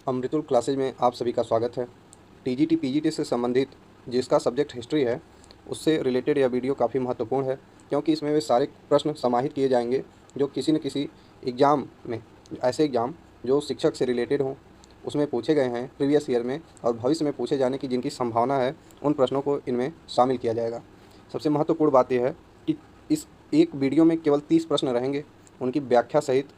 अमृतुल classes में आप सभी का स्वागत है। टीजीटी पीजीटी से संबंधित जिसका सब्जेक्ट हिस्ट्री है, उससे रिलेटेड यह वीडियो काफ़ी महत्वपूर्ण है, क्योंकि इसमें वे सारे प्रश्न समाहित किए जाएंगे जो किसी न किसी एग्ज़ाम में, ऐसे एग्ज़ाम जो शिक्षक से रिलेटेड हों, उसमें पूछे गए हैं प्रीवियस ईयर में और भविष्य में पूछे जाने की जिनकी संभावना है, उन प्रश्नों को इनमें शामिल किया जाएगा। सबसे महत्वपूर्ण बात यह है कि इस एक वीडियो में केवल 30 प्रश्न रहेंगे, उनकी व्याख्या सहित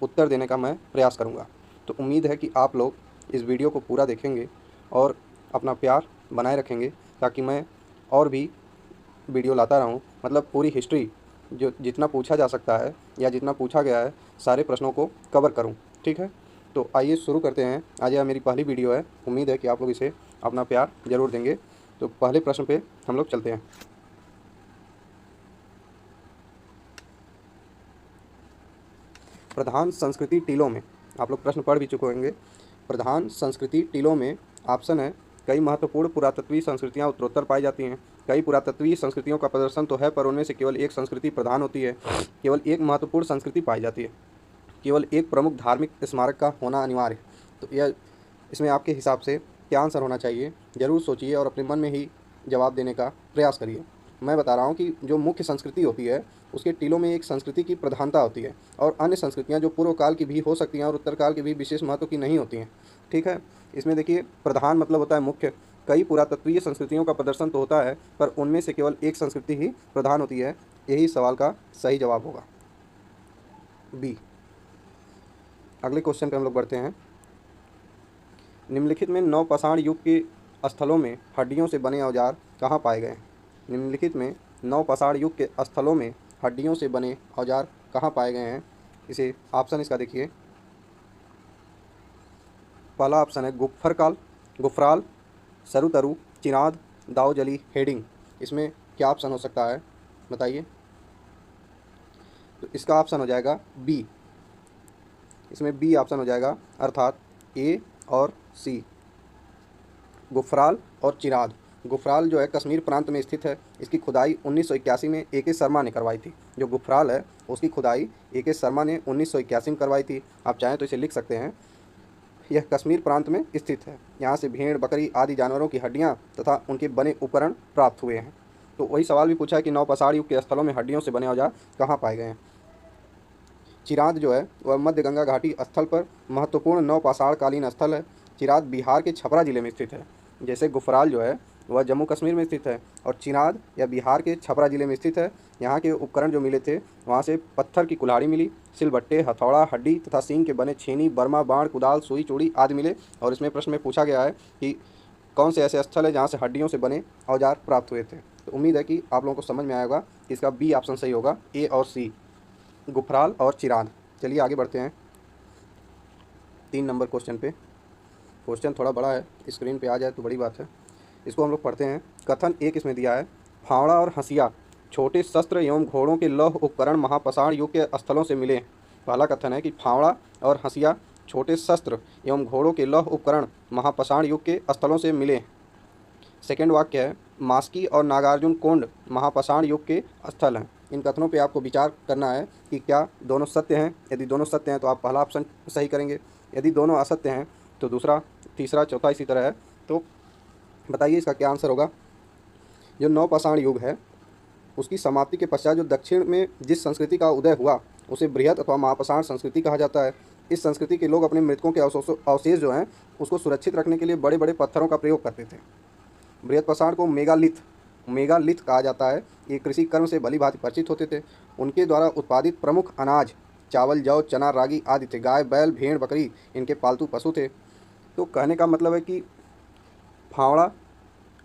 उत्तर देने का मैं प्रयास करूँगा। तो उम्मीद है कि आप लोग इस वीडियो को पूरा देखेंगे और अपना प्यार बनाए रखेंगे, ताकि मैं और भी वीडियो लाता रहूं, मतलब पूरी हिस्ट्री जो जितना पूछा जा सकता है या जितना पूछा गया है, सारे प्रश्नों को कवर करूं। ठीक है, तो आइए शुरू करते हैं। आज यह मेरी पहली वीडियो है, उम्मीद है कि आप लोग इसे अपना प्यार ज़रूर देंगे। तो पहले प्रश्न पे हम लोग चलते हैं। प्रधान संस्कृति टीलों में, आप लोग प्रश्न पढ़ भी चुके होंगे। प्रधान संस्कृति टीलों में ऑप्शन है, कई महत्वपूर्ण पुरातत्वीय संस्कृतियां उत्तरोत्तर पाई जाती हैं। कई पुरातत्वीय संस्कृतियों का प्रदर्शन तो है, पर उनमें से केवल एक संस्कृति प्रधान होती है। केवल एक महत्वपूर्ण संस्कृति पाई जाती है। केवल एक प्रमुख धार्मिक स्मारक का होना अनिवार्य है। तो यह इसमें आपके हिसाब से क्या आंसर होना चाहिए, ज़रूर सोचिए और अपने मन में ही जवाब देने का प्रयास करिए। मैं बता रहा हूँ कि जो मुख्य संस्कृति होती है, उसके टीलों में एक संस्कृति की प्रधानता होती है, और अन्य संस्कृतियाँ जो पूर्व काल की भी हो सकती हैं और उत्तर काल की भी विशेष महत्व की नहीं होती हैं। ठीक है, इसमें देखिए प्रधान मतलब होता है मुख्य। कई पुरातत्वीय संस्कृतियों का प्रदर्शन तो होता है, पर उनमें से केवल एक संस्कृति ही प्रधान होती है। यही सवाल का सही जवाब होगा, बी। अगले क्वेश्चन पे हम लोग बढ़ते हैं। निम्नलिखित में नवपाषाण युग के स्थलों में हड्डियों से बने औजार कहाँ पाए गए हैं? निम्नलिखित में नवपाषाण युग के स्थलों में हड्डियों से बने औजार कहाँ पाए गए हैं? इसे ऑप्शन इसका देखिए। पहला ऑप्शन है गुफराल, सरुतरु, चिनाद, दाऊजली, हेडिंग। इसमें क्या ऑप्शन हो सकता है, बताइए। तो इसका ऑप्शन हो जाएगा बी। इसमें बी ऑप्शन हो जाएगा, अर्थात ए और सी, गुफराल और चिनाद। गुफराल जो है कश्मीर प्रांत में स्थित है। इसकी खुदाई 1981 में ए के शर्मा ने करवाई थी। जो गुफराल है उसकी खुदाई ए के शर्मा ने 1981 में करवाई थी। आप चाहें तो इसे लिख सकते हैं। यह कश्मीर प्रांत में स्थित है। यहाँ से भेड़, बकरी आदि जानवरों की हड्डियाँ तथा उनके बने उपकरण प्राप्त हुए हैं। तो वही सवाल भी पूछा है कि नवपाषाण युग के स्थलों में हड्डियों से बने औजार कहाँ पाए गए हैं। चिराद जो है वह मध्य गंगा घाटी स्थल पर महत्वपूर्ण नवपाषाणकालीन स्थल है। चिराद बिहार के छपरा जिले में स्थित है। जैसे गुफराल जो है वह जम्मू कश्मीर में स्थित है, और चिनाद या बिहार के छपरा जिले में स्थित है। यहाँ के उपकरण जो मिले थे, वहाँ से पत्थर की कुल्हाड़ी मिली, सिलबट्टे, हथौड़ा, हड्डी तथा सींग के बने छेनी, बर्मा, बाण, कुदाल, सुई, चूड़ी आदि मिले। और इसमें प्रश्न में पूछा गया है कि कौन से ऐसे स्थल है जहाँ से हड्डियों से बने औजार प्राप्त हुए थे। तो उम्मीद है कि आप लोगों को समझ में आएगा कि इसका बी ऑप्शन सही होगा, ए और सी, गुफराल और चिराद। चलिए आगे बढ़ते हैं 3 नंबर क्वेश्चन पे। क्वेश्चन थोड़ा बड़ा है, स्क्रीन पे आ जाए तो बड़ी बात है। इसको हम लोग पढ़ते हैं। कथन एक इसमें दिया है, फावड़ा और हंसिया छोटे शस्त्र एवं घोड़ों के लौह उपकरण महापाषाण युग के स्थलों से मिले। पहला कथन है कि फावड़ा और हंसिया छोटे शस्त्र एवं घोड़ों के लौह उपकरण महापाषाण युग के स्थलों से मिले। सेकेंड वाक्य है, मास्की और नागार्जुन कोंड महापाषाण युग के स्थल हैं। इन कथनों पे आपको विचार करना है कि क्या दोनों सत्य हैं। यदि दोनों सत्य हैं तो आप पहला ऑप्शन सही करेंगे, यदि दोनों असत्य हैं तो दूसरा, तीसरा, चौथा इसी तरह है। तो बताइए इसका क्या आंसर होगा। जो नवपाषाण युग है उसकी समाप्ति के पश्चात जो दक्षिण में जिस संस्कृति का उदय हुआ उसे बृहत अथवा महापाषाण संस्कृति कहा जाता है। इस संस्कृति के लोग अपने मृतकों के अवशेष जो हैं उसको सुरक्षित रखने के लिए बड़े बड़े पत्थरों का प्रयोग करते थे। बृहत्पाषाण को मेगालिथ कहा जाता है। ये कृषि कर्म से भली भांति परिचित होते थे। उनके द्वारा उत्पादित प्रमुख अनाज चावल, जौ, चना, रागी आदि थे। गाय, बैल, भेड़, बकरी इनके पालतू पशु थे। तो कहने का मतलब है कि फावड़ा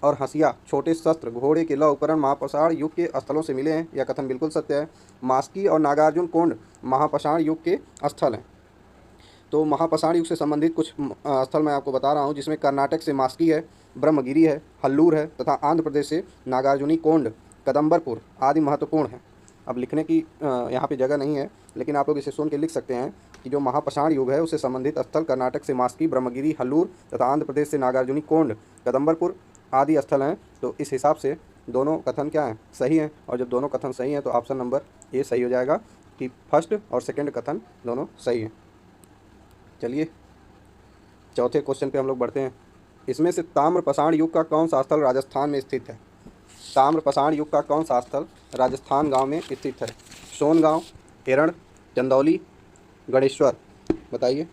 और हंसिया छोटे शस्त्र घोड़े के लौह उपकरण महापाषाण युग के स्थलों से मिले हैं। यह कथन बिल्कुल सत्य है। मास्की और नागार्जुन कोंड महापाषाण युग के स्थल हैं। तो महापाषाण युग से संबंधित कुछ स्थल मैं आपको बता रहा हूँ, जिसमें कर्नाटक से मास्की है, ब्रह्मगिरी है, हल्लूर है तथा आंध्र प्रदेश से नागार्जुनी कोंड, कदम्बरपुर आदि महत्वपूर्ण हैं। अब लिखने की यहाँ पे जगह नहीं है, लेकिन आप लोग इसे सुन के लिख सकते हैं कि जो महापाषाण युग है उससे संबंधित स्थल कर्नाटक से मास्की, ब्रह्मगिरी, हल्लूर तथा आंध्र प्रदेश से नागार्जुनी कोंड, कदम्बरपुर आदि स्थल हैं। तो इस हिसाब से दोनों कथन क्या हैं, सही हैं। और जब दोनों कथन सही हैं तो ऑप्शन नंबर ए सही हो जाएगा कि फर्स्ट और सेकंड कथन दोनों सही हैं। चलिए चौथे क्वेश्चन पे हम लोग बढ़ते हैं। इसमें से ताम्रपाषाण युग का कौन सा स्थल राजस्थान में स्थित है? ताम्रपाषाण युग का कौन सा स्थल राजस्थान गांव में स्थित है? सोनगांव, एरण, चंदौली, गणेश्वर, बताइए।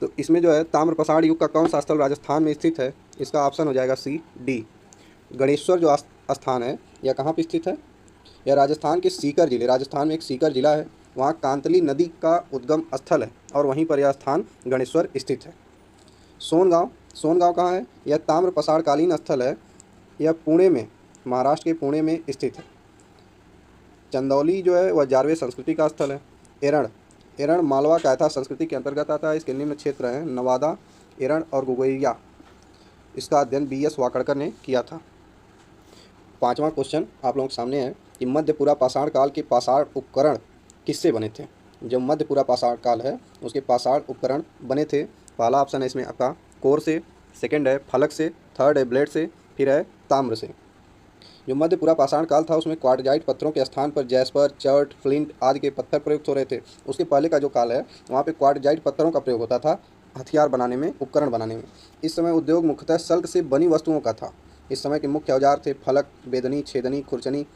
तो इसमें जो है ताम्रपाषाण युग का कौन सा स्थल राजस्थान में स्थित है, इसका ऑप्शन हो जाएगा सी, डी। गणेश्वर जो स्थान है यह कहाँ पे स्थित है? यह राजस्थान के सीकर जिले, राजस्थान में एक सीकर जिला है, वहाँ कांतली नदी का उद्गम स्थल है और वहीं पर यह स्थान गणेश्वर स्थित है। सोनगांव, सोनगांव कहाँ है? यह ताम्रपाषाणकालीन स्थल है, यह पुणे में, महाराष्ट्र के पुणे में स्थित है। चंदौली जो है वह जारवे संस्कृति का स्थल है। एरण, एरण मालवा कायथा संस्कृति के अंतर्गत आता है। इसके निम्न क्षेत्र हैं नवादा, एरण और गुगोइया। इसका अध्ययन BS वाकड़कर ने किया था। पांचवा क्वेश्चन आप लोगों के सामने है कि मध्यपुरा पाषाण काल के पाषाण उपकरण किससे बने थे? जो मध्यपुरा पाषाण काल है उसके पाषाण उपकरण बने थे, पहला ऑप्शन है इसमें आपका कोर से, सेकंड है फलक से, थर्ड है ब्लेड से, फिर है ताम्र से। जो मध्यपुरा पाषाण काल था उसमें क्वार्टजाइट पत्थरों के स्थान पर जैस्पर, चर्ट, फ्लिंट आदि के पत्थर प्रयुक्त हो रहे थे। उसके पहले का जो काल है वहाँ पे क्वार्टजाइट पत्थरों का प्रयोग होता था हथियार बनाने में, उपकरण बनाने में। इस समय उद्योग मुख्यतः सल्क से बनी वस्तुओं का था। इस समय के मुख्य औजार थे फलक, बेदनी, छेदनी, खुरचनी।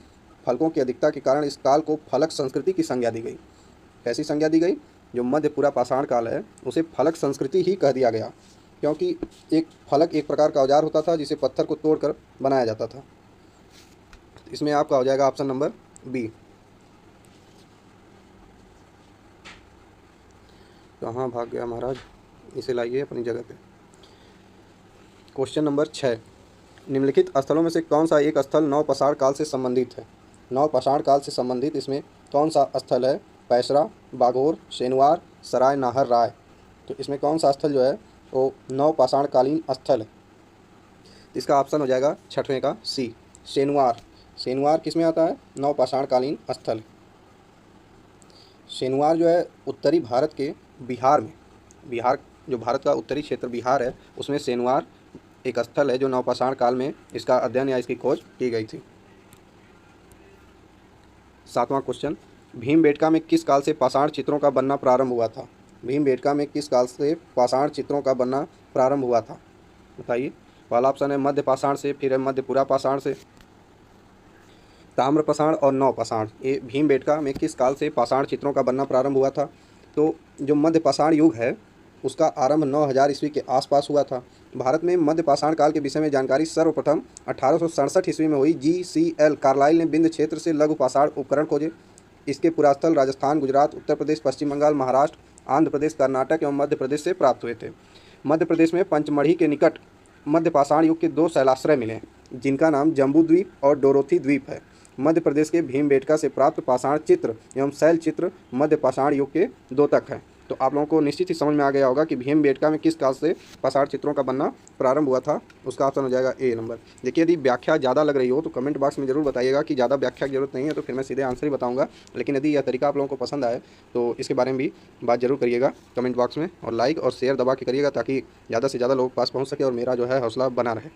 फलकों की अधिकता के कारण इस काल को फलक संस्कृति की संज्ञा दी गई। कैसी संज्ञा दी गई? जो मध्यपुरा पाषाण काल है उसे फलक संस्कृति ही कह दिया गया, क्योंकि एक फलक एक प्रकार का औजार होता था जिसे पत्थर को तोड़कर बनाया जाता था। इसमें आपका हो जाएगा ऑप्शन नंबर बी। कहाँ भाग गया महाराज? इसे लाइए अपनी जगह पे। क्वेश्चन नंबर 6, निम्नलिखित स्थलों में से कौन सा एक स्थल नवपाषाण काल से संबंधित है? नवपाषाण काल से संबंधित इसमें कौन सा स्थल है? पैसरा, बाघोर, शेनवार, सराय नाहर राय। तो इसमें कौन सा स्थल जो है वो नवपाषाण कालीन स्थल है? इसका ऑप्शन हो जाएगा छठवें का सी, शेनवार। शेनवार किस में आता है? नवपाषाण कालीन स्थल। शेनवार जो है उत्तरी भारत के बिहार में, बिहार जो भारत का उत्तरी क्षेत्र बिहार है उसमें शेनवार एक स्थल है जो नवपाषाण काल में इसका अध्ययन या इसकी खोज की गई थी। सातवां क्वेश्चन, भीमबेटका में किस काल से पाषाण चित्रों का बनना प्रारंभ हुआ था? भीमबेटका में किस काल से पाषाण चित्रों का बनना प्रारंभ हुआ था, बताइए। पहला ऑप्शन है मध्य पाषाण से, फिर है मध्यपुरा पाषाण से, ताम्रपाषाण और नवपाषाण। ये भीमबेटका में किस काल से पाषाण चित्रों का बनना प्रारंभ हुआ था? तो जो मध्यपाषाण युग है उसका आरंभ 9000 ईस्वी के आसपास हुआ था। भारत में मध्यपाषाण काल के विषय में जानकारी सर्वप्रथम 1867 ईस्वी में हुई। GCL कार्लाइल ने विंध्य क्षेत्र से लघु पाषाण उपकरण खोजे। इसके पुरास्थल राजस्थान, गुजरात, उत्तर प्रदेश, पश्चिम बंगाल, महाराष्ट्र, आंध्र प्रदेश, कर्नाटक एवं मध्य प्रदेश से प्राप्त हुए थे। मध्य प्रदेश में पंचमढ़ी के निकट मध्यपाषाण युग के 2 शैलाश्रय मिले जिनका नाम जम्बू द्वीप और डोरोथी द्वीप है। मध्य प्रदेश के भीमबेटका से प्राप्त पाषाण चित्र एवं शैल चित्र मध्यपाषाण युग के 2 तक है। तो आप लोगों को निश्चित ही समझ में आ गया होगा कि भीमबेटका में किस काल से पाषाण चित्रों का बनना प्रारंभ हुआ था। उसका ऑप्शन हो जाएगा ए नंबर। देखिए यदि व्याख्या ज़्यादा लग रही हो तो कमेंट बॉक्स में जरूर बताइएगा कि ज़्यादा व्याख्या की जरूरत नहीं है, तो फिर मैं सीधे आंसर ही बताऊंगा। लेकिन यदि यह तरीका आप लोगों को पसंद आए तो इसके बारे में भी बात जरूर करिएगा कमेंट बॉक्स में, और लाइक और शेयर दबा के करिएगा ताकि ज़्यादा से ज़्यादा लोगों के पास पहुँच सके और मेरा जो है हौसला बना रहे।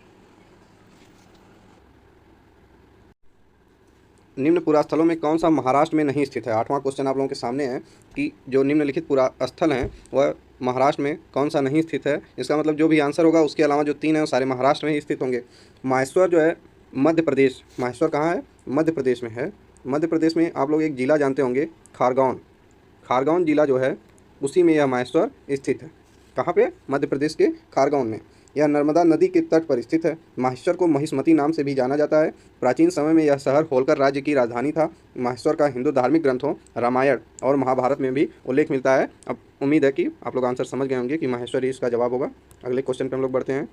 निम्न पुरास्थलों में कौन सा महाराष्ट्र में नहीं स्थित है? आठवां क्वेश्चन आप लोगों के सामने है कि जो निम्नलिखित पुरास्थल हैं वह महाराष्ट्र में कौन सा नहीं स्थित है। इसका मतलब जो भी आंसर होगा उसके अलावा जो 3 हैं वो सारे महाराष्ट्र में ही स्थित होंगे। माहेश्वर जो है मध्य प्रदेश, माहेश्वर कहाँ है? मध्य प्रदेश में है। मध्य प्रदेश में आप लोग एक जिला जानते होंगे खारगौन, खारगौन जिला जो है उसी में यह माहेश्वर स्थित है। कहाँ पे? मध्य प्रदेश के खारगौन में। यह नर्मदा नदी के तट पर स्थित है। माहेश्वर को महिष्मती नाम से भी जाना जाता है। प्राचीन समय में यह शहर होलकर राज्य की राजधानी था। माहेश्वर का हिंदू धार्मिक ग्रंथों रामायण और महाभारत में भी उल्लेख मिलता है। अब उम्मीद है कि आप लोग आंसर समझ गए होंगे कि माहेश्वर ही इसका जवाब होगा। अगले क्वेश्चन पर हम लोग बढ़ते हैं।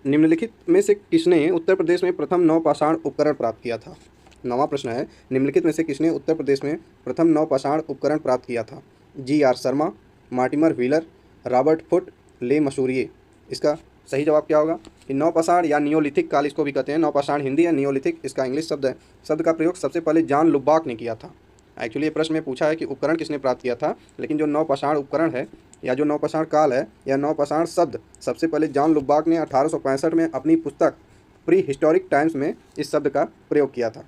निम्नलिखित में से किसने उत्तर प्रदेश में प्रथम नवपाषाण उपकरण प्राप्त किया था? नवा प्रश्न है, निम्नलिखित में से किसने उत्तर प्रदेश में प्रथम नवपाषाण उपकरण प्राप्त किया था? GR Sharma, Mortimer wheeler, Robert foot, ले मसूरिये। इसका सही जवाब क्या होगा? कि नवपाषाण या नियोलिथिक काल इसको भी कहते हैं। नवपाषाण हिंदी है, नियोलिथिक इसका इंग्लिश शब्द है। शब्द का प्रयोग सबसे पहले जॉन लुबाक ने किया था। एक्चुअली ये प्रश्न में पूछा है कि उपकरण किसने प्राप्त किया था, लेकिन जो नवपाषाण उपकरण है या जो नवपाषाण काल है या नवपाषाण शब्द सबसे पहले जॉन लुबाक ने 1865 में अपनी पुस्तक प्री हिस्टोरिक टाइम्स में इस शब्द का प्रयोग किया था।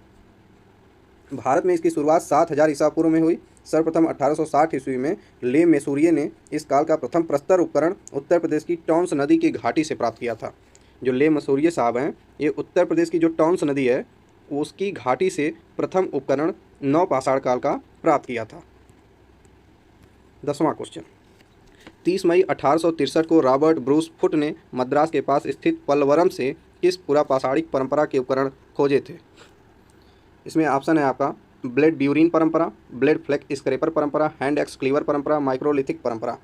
भारत में इसकी शुरुआत 7000 ईसा पूर्व में हुई। सर्वप्रथम 1860 ईस्वी में ले मेसूरिये ने इस काल का प्रथम प्रस्तर उपकरण उत्तर प्रदेश की टॉन्स नदी की घाटी से प्राप्त किया था। जो ले मेसूरिये साहब हैं, ये उत्तर प्रदेश की जो टॉन्स नदी है उसकी घाटी से प्रथम उपकरण नवपाषाण काल का प्राप्त किया था। 10वां क्वेश्चन, 30 मई 1863 को रॉबर्ट ब्रूस फुट ने मद्रास के पास स्थित पल्लवरम से किस पुरापाषाणिक परंपरा के उपकरण खोजे थे? इसमें ऑप्शन है आपका ब्लेड ब्यूरिन परंपरा, ब्लेड फ्लैग स्क्रैपर परंपरा, हैंड एक्स क्लीवर परंपरा, माइक्रोलिथिक परंपरा।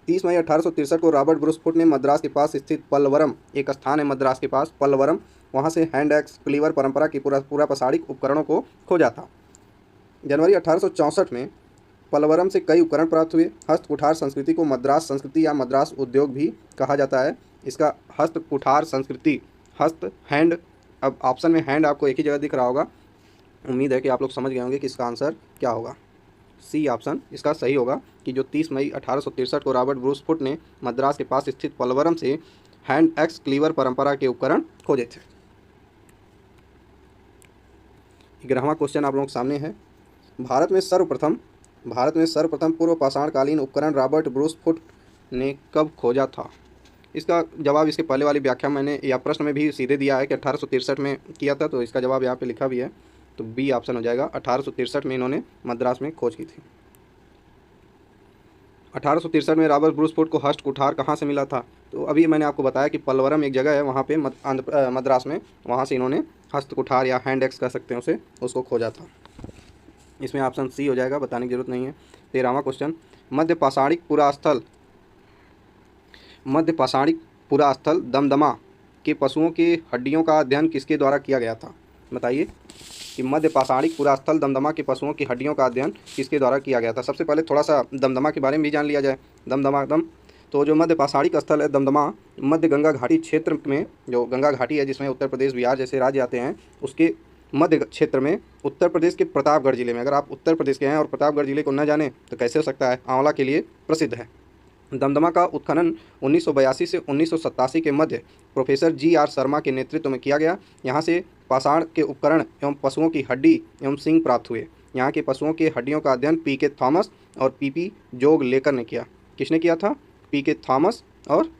30 मई 1863 को रॉबर्ट ब्रूस फुट ने मद्रास के पास स्थित पल्लवरम, एक स्थान है मद्रास के पास पल्लवरम, वहाँ से हैंड एक्स क्लीवर परंपरा की पुरापाषाणिक उपकरणों को खोजा था। जनवरी 1864 में पल्लवरम से कई उपकरण प्राप्त हुए। हस्त कुठार संस्कृति को मद्रास संस्कृति या मद्रास उद्योग भी कहा जाता है। इसका हस्त कुठार संस्कृति, हस्त हैंड, अब ऑप्शन में हैंड आपको एक ही जगह दिख रहा होगा। उम्मीद है कि आप लोग समझ गए होंगे कि इसका आंसर क्या होगा। सी ऑप्शन इसका सही होगा कि जो 30 मई 1863 को रॉबर्ट ब्रूस फुट ने मद्रास के पास स्थित पल्लवरम से हैंड एक्स क्लीवर परंपरा के उपकरण खोजे थे। 11वां क्वेश्चन आप लोगों के सामने है, भारत में सर्वप्रथम पूर्व पाषाणकालीन उपकरण रॉबर्ट ब्रूस फुट ने कब खोजा था? इसका जवाब इसके पहले वाली व्याख्या मैंने या प्रश्न में भी सीधे दिया है कि 1863 में किया था, तो इसका जवाब यहाँ पे लिखा भी है, तो बी ऑप्शन हो जाएगा। 1863 में इन्होंने मद्रास में खोज की थी। 1863 में रॉबर्ट ब्रूस फुट को हस्त कुठार कहाँ से मिला था? तो अभी मैंने आपको बताया कि पल्लवरम एक जगह है वहाँ पे मद्रास में, वहाँ से इन्होंने हस्त कुठार या हैंड एक्स कह सकते हैं उसको खोजा था। इसमें ऑप्शन सी हो जाएगा, बताने की जरूरत नहीं है। 13वां क्वेश्चन, मध्य पाषाणिक पुरास्थल दमदमा के पशुओं के हड्डियों का अध्ययन किसके द्वारा किया गया था? बताइए कि मध्य पाषाणिक पुरास्थल दमदमा के पशुओं की हड्डियों का अध्ययन किसके द्वारा किया गया था? सबसे पहले थोड़ा सा दमदमा के बारे में भी जान लिया जाए। तो जो मध्य पाषाणिक स्थल है दमदमा, मध्य गंगा घाटी क्षेत्र में, जो गंगा घाटी है जिसमें उत्तर प्रदेश बिहार जैसे राज्य आते हैं, उसके मध्य क्षेत्र में उत्तर प्रदेश के प्रतापगढ़ जिले में, अगर आप उत्तर प्रदेश के हैं और प्रतापगढ़ जिले को न जाने तो कैसे हो सकता है, आंवला के लिए प्रसिद्ध है। दमदमा का उत्खनन 1982 से 1987 के मध्य प्रोफेसर जी.आर. शर्मा के नेतृत्व में किया गया। यहाँ से पाषाण के उपकरण एवं पशुओं की हड्डी एवं सींग प्राप्त हुए। यहाँ के पशुओं के हड्डियों का अध्ययन पी.के. थॉमस और पी.पी. जोगलेकर ने किया। किसने किया था? पी.के. थॉमस और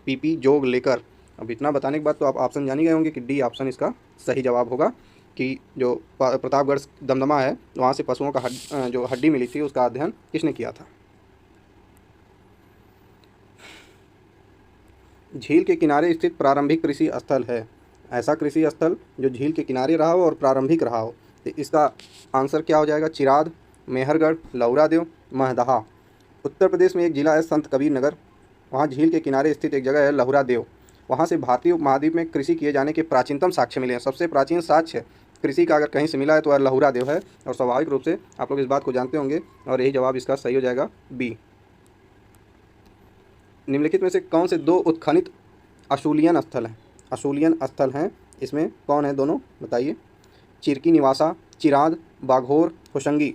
पी.पी. जोगलेकर। अब इतना बताने के बाद तो आप ऑप्शन जान ही गए होंगे कि डी ऑप्शन इसका सही जवाब होगा कि जो प्रतापगढ़ दमदमा है वहाँ से पशुओं का जो हड्डी मिली थी उसका अध्ययन किसने किया था। झील के किनारे स्थित प्रारंभिक कृषि स्थल है, ऐसा कृषि स्थल जो झील के किनारे रहा हो और प्रारंभिक रहा हो, तो इसका आंसर क्या हो जाएगा? चिराद, मेहरगढ़, लौरादेव, महदहा। उत्तर प्रदेश में एक ज़िला है संत कबीर नगर, वहाँ झील के किनारे स्थित एक जगह है लहुरादेव। वहाँ से भारतीय उपमहाद्वीप में कृषि किए जाने के प्राचीनतम साक्ष्य मिले हैं। सबसे प्राचीन साक्ष्य कृषि का अगर कहीं से मिला है तो वह लहुरादेव है, और स्वाभाविक रूप से आप लोग इस बात को जानते होंगे, और यही जवाब इसका सही हो जाएगा, बी। निम्नलिखित में से कौन से दो उत्खनित अशूलियन स्थल हैं? इसमें कौन है दोनों, बताइए। चिरकी निवासा, चिराद, बाघोर, होशंगी।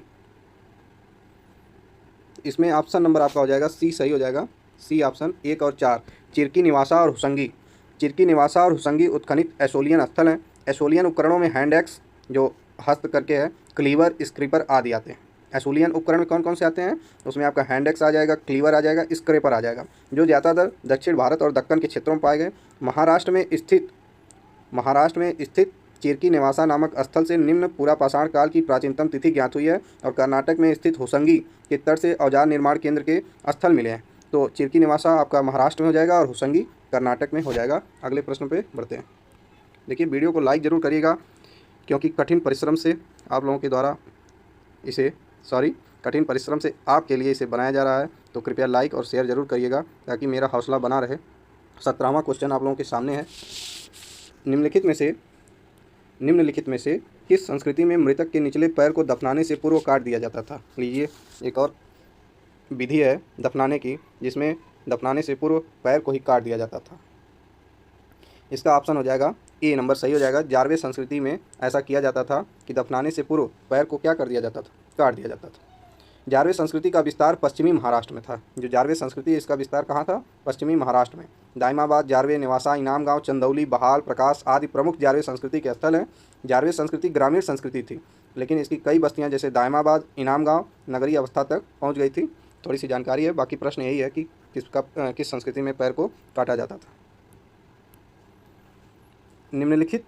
इसमें ऑप्शन नंबर आपका हो जाएगा सी, सही हो जाएगा। सी ऑप्शन 1 और 4, चिरकी निवासा और होशंगी। चिरकी निवासा और होशंगी उत्खनित एशोलियन स्थल हैं। एशोलियन उपकरणों में हैंड एक्स जो हस्त करके है, क्लीवर, स्क्रीपर आदि आते हैं। एशोलियन उपकरण में कौन कौन से आते हैं? उसमें आपका हैंड एक्स आ जाएगा, क्लीवर आ जाएगा, स्क्रेपर आ जाएगा, जो ज़्यादातर दक्षिण भारत और दक्कन के क्षेत्रों में पाए गए। महाराष्ट्र में स्थित चिरकी निवासा नामक स्थल से निम्न पुरापाषाण काल की प्राचीनतम तिथि ज्ञात हुई है, और कर्नाटक में स्थित होशंगी के तट से औजार निर्माण केंद्र के स्थल मिले हैं। तो चिरकी निवासा आपका महाराष्ट्र में हो जाएगा और होशंगी कर्नाटक में हो जाएगा। अगले प्रश्न पे बढ़ते हैं। देखिए, वीडियो को लाइक ज़रूर करिएगा, क्योंकि कठिन परिश्रम से आपके लिए इसे बनाया जा रहा है, तो कृपया लाइक और शेयर ज़रूर करिएगा ताकि मेरा हौसला बना रहे। 17वां क्वेश्चन आप लोगों के सामने है। निम्नलिखित में से किस संस्कृति में मृतक के निचले पैर को दफनाने से पूर्व काट दिया जाता था? लीजिए, एक और विधि है दफनाने की, जिसमें दफनाने से पूर्व पैर को ही काट दिया जाता था। इसका ऑप्शन हो जाएगा ए नंबर, सही हो जाएगा। जारवे संस्कृति में ऐसा किया जाता था कि दफनाने से पूर्व पैर को क्या कर दिया जाता था? काट दिया जाता था। जारवे संस्कृति का विस्तार पश्चिमी महाराष्ट्र में था। जो जारवे संस्कृति है, इसका विस्तार कहाँ था? पश्चिमी महाराष्ट्र में। दाइमाबाद, जारवे, नेवासा, इनाम गांव, चंदौली, बहाल, प्रकाश आदि प्रमुख जारवे संस्कृति के स्थल हैं। जारवे संस्कृति ग्रामीण संस्कृति थी। लेकिन इसकी कई बस्तियां जैसे दायमाबाद, इनाम गांव नगरीय अवस्था तक पहुंच गई थी। थोड़ी सी जानकारी है, बाकी प्रश्न यही है कि किस संस्कृति में पैर को काटा जाता था। निम्नलिखित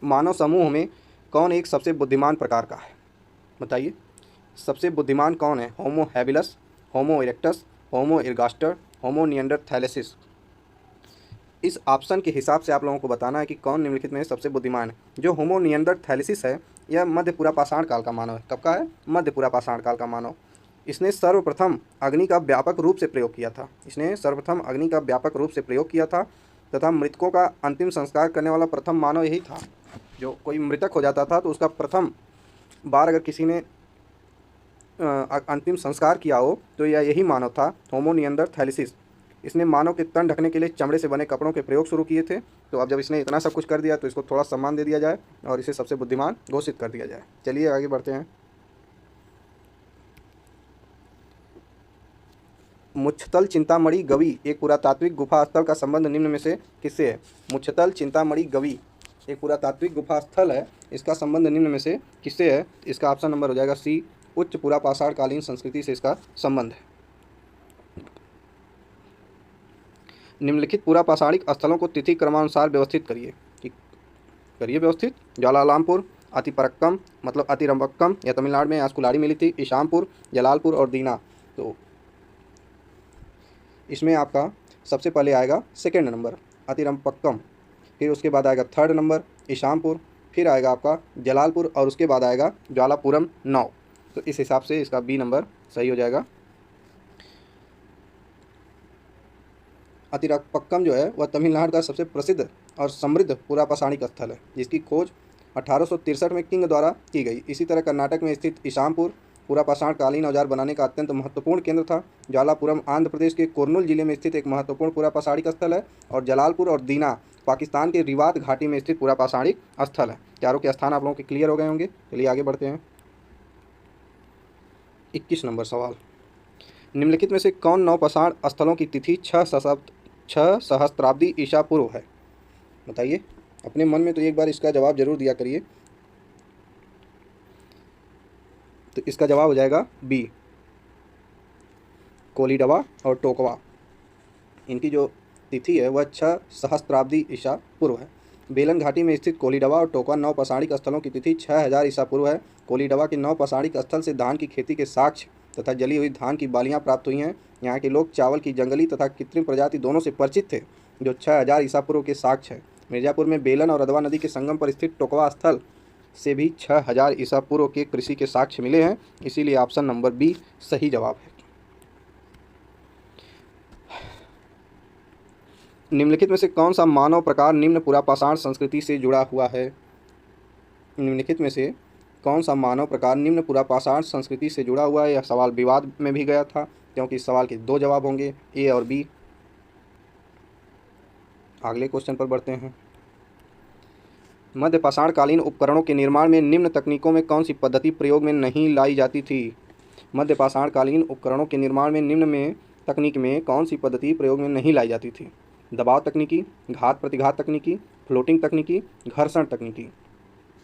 मानव समूह में कौन एक सबसे बुद्धिमान प्रकार का है? बताइए, सबसे बुद्धिमान कौन है? होमो हैबिलस, होमो इरेक्टस, होमो इरगास्टर, होमो निएंडरथैलेसिस। इस ऑप्शन के हिसाब से आप लोगों को बताना है कि कौन निम्नलिखित में सबसे बुद्धिमान है। जो होमो निएंडरथैलेसिस है, यह मध्य पुरापाषाण काल का मानव है। कब का है? मध्य पुरापाषाण काल का मानव। इसने सर्वप्रथम अग्नि का व्यापक रूप से प्रयोग किया था तथा मृतकों का अंतिम संस्कार करने वाला प्रथम मानव यही था। जो कोई मृतक हो जाता था तो उसका प्रथम बार अगर किसी ने अंतिम संस्कार किया हो तो यह यही मानव था, होमो निएंडरथैलेसिस। इसने मानव के तन ढकने के लिए चमड़े से बने कपड़ों के प्रयोग शुरू किए थे। तो अब जब इसने इतना सब कुछ कर दिया तो इसको थोड़ा सम्मान दे दिया जाए और इसे सबसे बुद्धिमान घोषित कर दिया जाए। चलिए आगे बढ़ते हैं। मुच्छतल चिंतामणि गवि एक पुरातात्विक गुफा स्थल का संबंध निम्न में से किससे है? मुच्छतल चिंतामणि गवि एक पुरातात्विक गुफा स्थल है, इसका संबंध निम्न में से किससे है? इसका ऑप्शन नंबर हो जाएगा सी, उच्च पुरापाषाण कालीन संस्कृति से इसका संबंध है। निम्नलिखित पुरापाषाणिक स्थलों को तिथि क्रमानुसार व्यवस्थित करिए। व्यवस्थित। ज्वालारामपुर, अतिपरक्कम मतलब अतिरंबक्कम, या तमिलनाडु में आस्कुलाड़ी मिली थी, ईशामपुर, जलालपुर और दीना। तो इसमें आपका सबसे पहले आएगा सेकेंड नंबर अतिरंबक्कम, फिर उसके बाद आएगा थर्ड नंबर ईशामपुर, फिर आएगा आपका जलालपुर और उसके बाद आएगा ज्वालापुरम 9। तो इस हिसाब से इसका बी नंबर सही हो जाएगा। अतिरंबक्कम जो है वह तमिलनाडु का सबसे प्रसिद्ध और समृद्ध पुरापाषाणिक स्थल है, जिसकी खोज 1863 में किंग द्वारा की गई। इसी तरह कर्नाटक में स्थित ईशामपुर पुरापाषाण कालीन औजार बनाने का अत्यंत महत्वपूर्ण केंद्र था। ज्वालापुरम आंध्र प्रदेश के कुर्नूल जिले में स्थित एक महत्वपूर्ण पुरापाषाणिक स्थल है और जलालपुर और दीना पाकिस्तान के रिवात घाटी में स्थित पुरापाषाणिक स्थल है। चारों के स्थान आप लोगों के क्लियर हो गए होंगे। चलिए आगे बढ़ते हैं। 21 नंबर सवाल, निम्नलिखित में से कौन नवपाषाण स्थलों की तिथि 6 सहस्त्राब्दी ईसा पूर्व है? बताइए अपने मन में, तो एक बार इसका जवाब जरूर दिया करिए। तो इसका जवाब हो जाएगा बी, कोलीडवा और टोकवा। इनकी जो तिथि है वह 6 सहस्त्राब्दी ईसा पूर्व है। बेलन घाटी में स्थित कोलीडवा और टोकवा नवपाषाणिक स्थलों की तिथि 6000 ईसा पूर्व है। कोलीडवा के नवपाषाणिक स्थल से धान की खेती के साक्ष्य तथा जली हुई धान की बालियां प्राप्त हुई हैं। यहाँ के लोग चावल की जंगली तथा कृत्रिम प्रजाति दोनों से परिचित थे, जो 6000 ईसा पूर्व के साक्ष्य है। मिर्जापुर में बेलन और अदवा नदी के संगम पर स्थित टोकवा स्थल से भी 6000 ईसा पूर्व के कृषि के साक्ष्य मिले हैं, इसीलिए ऑप्शन नंबर बी सही जवाब है। निम्नलिखित में से कौन सा मानव प्रकार निम्न पुरापाषाण संस्कृति से जुड़ा हुआ है? निम्नलिखित में से कौन सा मानव प्रकार निम्न पुरापाषाण संस्कृति से जुड़ा हुआ है? यह सवाल विवाद में भी गया था, क्योंकि इस सवाल के 2 जवाब होंगे, ए और बी। अगले क्वेश्चन पर बढ़ते हैं। मध्यपाषाणकालीन उपकरणों के निर्माण में निम्न तकनीकों में कौन सी पद्धति प्रयोग में नहीं लाई जाती थी? मध्यपाषाणकालीन उपकरणों के निर्माण में निम्न में तकनीक में कौन सी पद्धति प्रयोग में नहीं लाई जाती थी? दबाव तकनीकी, घात प्रतिघात तकनीकी, फ्लोटिंग तकनीकी, घर्षण तकनीकी।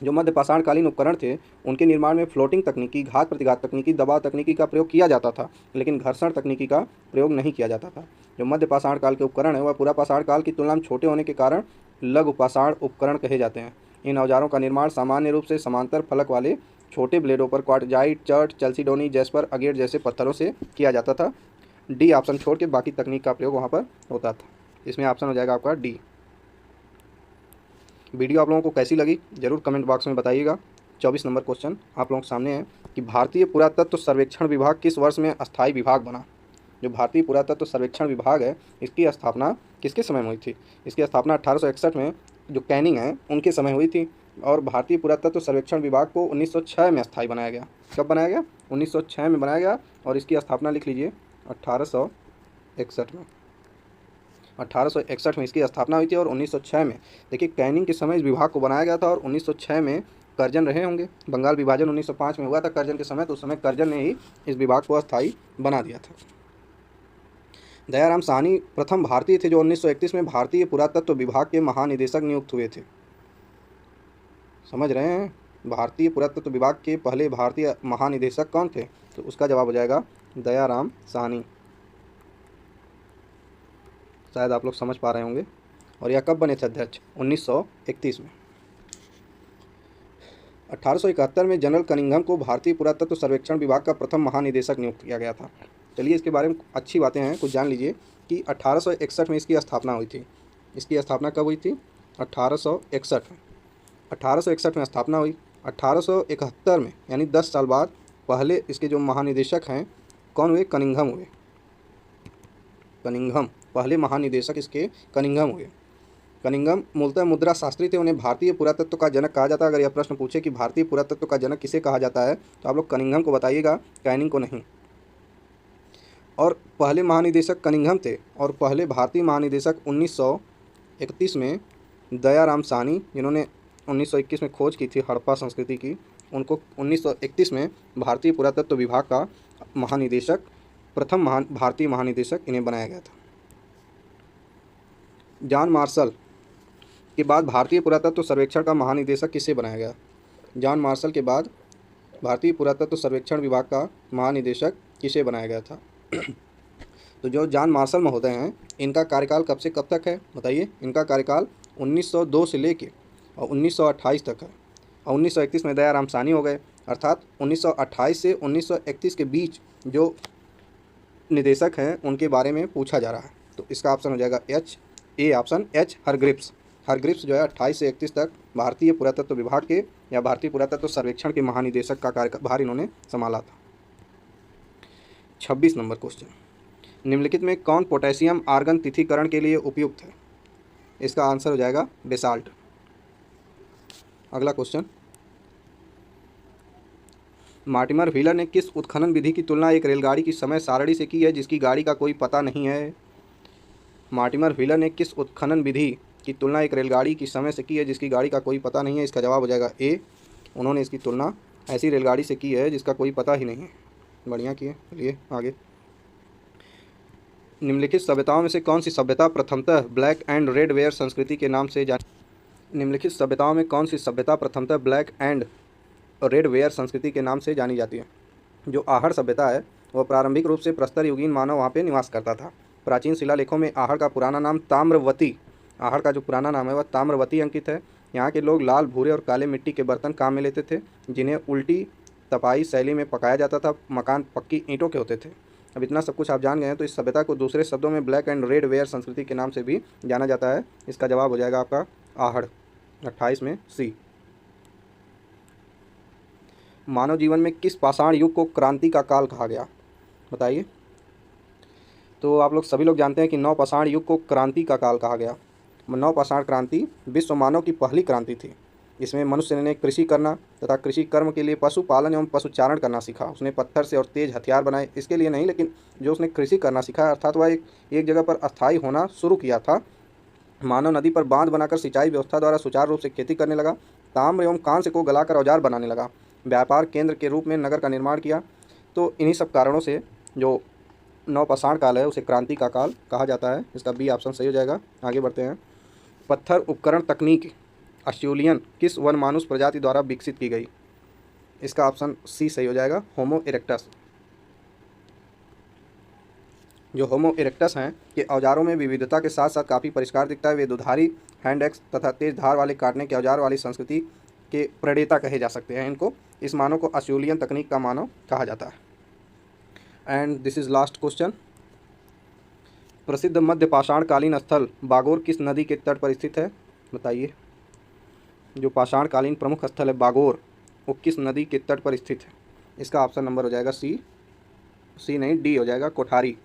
जो मध्यपाषाणकालीन उपकरण थे उनके निर्माण में फ्लोटिंग तकनीकी, घात प्रतिघात तकनीकी, दबाव तकनीकी का प्रयोग किया जाता था, लेकिन घर्षण तकनीकी का प्रयोग नहीं किया जाता था। जो मध्यपाषाण काल के उपकरण है वह पुरापाषाण काल की तुलना में छोटे होने के कारण लघुपाषाण उपकरण कहे जाते हैं। इन औजारों का निर्माण सामान्य रूप से समांतर फलक वाले छोटे ब्लेडों पर क्वार्टजाइट, चर्ट, चैल्सिडोनी, जैस्पर, अगेट जैसे पत्थरों से किया जाता था। डी ऑप्शन छोड़ के बाकी तकनीक का प्रयोग वहाँ पर होता था। इसमें ऑप्शन हो जाएगा आपका डी। वीडियो आप लोगों को कैसी लगी जरूर कमेंट बॉक्स में बताइएगा। 24 नंबर क्वेश्चन आप लोगों के सामने है कि भारतीय पुरातत्व सर्वेक्षण विभाग किस वर्ष में अस्थायी विभाग बना? जो भारतीय पुरातत्व सर्वेक्षण विभाग है इसकी स्थापना किसके समय में हुई थी? इसकी स्थापना 1861 में जो कैनिंग है उनके समय हुई थी, और भारतीय पुरातत्व सर्वेक्षण विभाग को 1906 में अस्थायी बनाया गया। कब बनाया गया? 1906 में बनाया गया, और इसकी स्थापना लिख लीजिए 1861 में। 1861 में इसकी स्थापना हुई थी और 1906 में, देखिए कैनिंग के समय इस विभाग को बनाया गया था, और 1906 में कर्जन रहे होंगे। बंगाल विभाजन 1905 में हुआ था कर्जन के समय, तो उस समय कर्जन ने ही इस विभाग को अस्थायी बना दिया था। दयाराम साहनी प्रथम भारतीय थे जो 1931 में भारतीय पुरातत्व विभाग के महानिदेशक नियुक्त हुए थे। समझ रहे हैं? भारतीय पुरातत्व विभाग के पहले भारतीय महानिदेशक कौन थे? तो उसका जवाब हो जाएगा दयाराम साहनी। शायद आप लोग समझ पा रहे होंगे। और यह कब बने थे अध्यक्ष? 1931 में। 1871 में जनरल कनिंघम को भारतीय पुरातत्व सर्वेक्षण विभाग का प्रथम महानिदेशक नियुक्त किया गया था। चलिए इसके बारे में अच्छी बातें हैं, कुछ जान लीजिए कि 1861 में इसकी स्थापना हुई थी। इसकी स्थापना कब हुई थी? 1861 में। 1861 में स्थापना हुई। 1871 में यानी 10 साल बाद पहले इसके जो महानिदेशक हैं कौन हुए? कनिंघम हुए। कनिंघम पहले महानिदेशक इसके कनिंघम हुए। कनिंघम मूलतः मुद्रा शास्त्री थे। उन्हें भारतीय पुरातत्व का जनक कहा जाता है। अगर यह प्रश्न पूछे कि भारतीय पुरातत्व का जनक किसे कहा जाता है तो आप लोग कनिंघम को बताइएगा, कैनिंग को नहीं। और पहले महानिदेशक कनिंघम थे और पहले भारतीय महानिदेशक 1931 में दयाराम साहनी, जिन्होंने 1921 में खोज की थी हड़प्पा संस्कृति की, उनको 1931 में भारतीय पुरातत्व विभाग का महानिदेशक, प्रथम भारतीय महानिदेशक इन्हें बनाया गया था। जॉन मार्शल के बाद भारतीय पुरातत्व सर्वेक्षण का महानिदेशक किसे बनाया गया? जॉन मार्शल के बाद भारतीय पुरातत्व सर्वेक्षण विभाग का महानिदेशक किसे बनाया गया था? तो जो जॉन मार्शल महोदय हैं, इनका कार्यकाल कब से कब तक है बताइए? इनका कार्यकाल 1902 से लेके और 1928 तक है। और 1931 में दयाराम साहनी हो गए, अर्थात 1928 से 1931 के बीच जो निदेशक हैं उनके बारे में पूछा जा रहा है। तो इसका ऑप्शन हो जाएगा एच, ए ऑप्शन एच, हरग्रिप्स। हरग्रिप्स जो है 28 से 31 तक भारतीय पुरातत्व विभाग के या भारतीय पुरातत्व सर्वेक्षण के महानिदेशक का कार्यभार इन्होंने संभाला था। 26 नंबर क्वेश्चन, निम्नलिखित में कौन पोटेशियम आर्गन तिथिकरण के लिए उपयुक्त है? इसका आंसर हो जाएगा बेसाल्ट। अगला क्वेश्चन, मार्टिमर व्हीलर ने किस उत्खनन विधि की तुलना एक रेलगाड़ी की समय सारणी से की है जिसकी गाड़ी का कोई पता नहीं है? मार्टिमर व्हीलर ने किस उत्खनन विधि की तुलना एक रेलगाड़ी की समय से की है जिसकी गाड़ी का कोई पता नहीं है? इसका जवाब हो जाएगा ए, उन्होंने इसकी तुलना ऐसी रेलगाड़ी से की है जिसका कोई पता ही नहीं है। बढ़िया किए। चलिए आगे, निम्नलिखित सभ्यताओं में से कौन सी सभ्यता प्रथमतः ब्लैक एंड रेड वेयर संस्कृति के नाम से निम्नलिखित सभ्यताओं में कौन सी सभ्यता प्रथमतः ब्लैक एंड रेड वेयर संस्कृति के नाम से जानी जाती है? जो आहड़ सभ्यता है वह प्रारंभिक रूप से प्रस्तर युगीन मानव वहाँ पे निवास करता था। प्राचीन शिलालेखों में आहड़ का पुराना नाम ताम्रवती, आहड़ का जो पुराना नाम है वह ताम्रवती अंकित है। यहाँ के लोग लाल, भूरे और काले मिट्टी के बर्तन काम में लेते थे जिन्हें उल्टी तपाई शैली में पकाया जाता था। मकान पक्की ईंटों के होते थे। अब इतना सब कुछ आप जान गए हैं तो इस सभ्यता को दूसरे शब्दों में ब्लैक एंड रेड वेयर संस्कृति के नाम से भी जाना जाता है। इसका जवाब हो जाएगा आपका आहड़, 28 में सी। मानव जीवन में किस पाषाण युग को क्रांति का काल कहा गया बताइए? तो आप लोग सभी लोग जानते हैं कि नवपाषाण युग को क्रांति का काल कहा गया। नवपाषाण क्रांति विश्व मानव की पहली क्रांति थी। इसमें मनुष्य ने कृषि करना तथा कृषि कर्म के लिए पशुपालन एवं पशुचारण करना सीखा। उसने पत्थर से और तेज हथियार बनाए, इसके लिए नहीं, लेकिन जो उसने कृषि करना सीखा अर्थात वह एक जगह पर अस्थायी होना शुरू किया था। मानव नदी पर बांध बनाकर सिंचाई व्यवस्था द्वारा सुचारू रूप से खेती करने लगा। ताम्र एवं कांस्य को गलाकर औजार बनाने लगा। व्यापार केंद्र के रूप में नगर का निर्माण किया। तो इन्हीं सब कारणों से जो नवपाषाण काल है उसे क्रांति का काल कहा जाता है। इसका बी ऑप्शन सही हो जाएगा। आगे बढ़ते हैं। पत्थर उपकरण तकनीक ऑस्ट्रेलियन किस वनमानुष प्रजाति द्वारा विकसित की गई? इसका ऑप्शन सी सही हो जाएगा, होमो इरेक्टस। जो होमो इरेक्टस हैं के औजारों में विविधता के साथ साथ काफ़ी परिष्कार दिखता है। वे दुधारी, हैंड एक्स तथा तेज धार वाले काटने के औजार वाली संस्कृति के प्रणेता कहे जा सकते हैं। इनको, इस मानव को ऑस्ट्रेलियन तकनीक का मानव कहा जाता है। And this is last question. प्रसिद्ध मध्य पाषाणकालीन स्थल बागोर किस नदी के तट पर स्थित है बताइए? जो पाषाणकालीन प्रमुख स्थल है बागोर, वो किस नदी के तट पर स्थित है? इसका ऑप्शन नंबर हो जाएगा सी, सी नहीं डी हो जाएगा, कोठारी।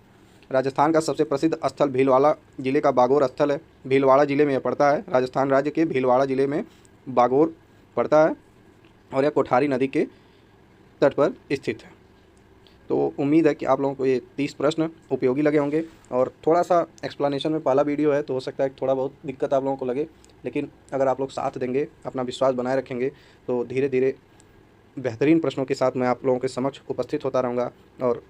राजस्थान का सबसे प्रसिद्ध स्थल भीलवाड़ा जिले का बागोर स्थल है। भीलवाड़ा जिले में यह पड़ता है। राजस्थान राज्य के भीलवाड़ा जिले में बागोर पड़ता है और यह कोठारी नदी के तट पर स्थित है। तो उम्मीद है कि आप लोगों को ये 30 प्रश्न उपयोगी लगे होंगे। और थोड़ा सा एक्सप्लेनेशन में पहला वीडियो है तो हो सकता है थोड़ा बहुत दिक्कत आप लोगों को लगे, लेकिन अगर आप लोग साथ देंगे, अपना विश्वास बनाए रखेंगे तो धीरे धीरे बेहतरीन प्रश्नों के साथ मैं आप लोगों के समक्ष उपस्थित होता रहूँगा। और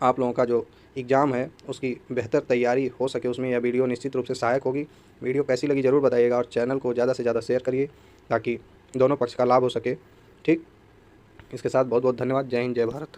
आप लोगों का जो एग्ज़ाम है उसकी बेहतर तैयारी हो सके उसमें यह वीडियो निश्चित रूप से सहायक होगी। वीडियो कैसी लगी ज़रूर बताइएगा और चैनल को ज़्यादा से ज़्यादा शेयर करिए ताकि दोनों पक्ष का लाभ हो सके। ठीक, इसके साथ बहुत बहुत धन्यवाद। जय हिंद, जय भारत।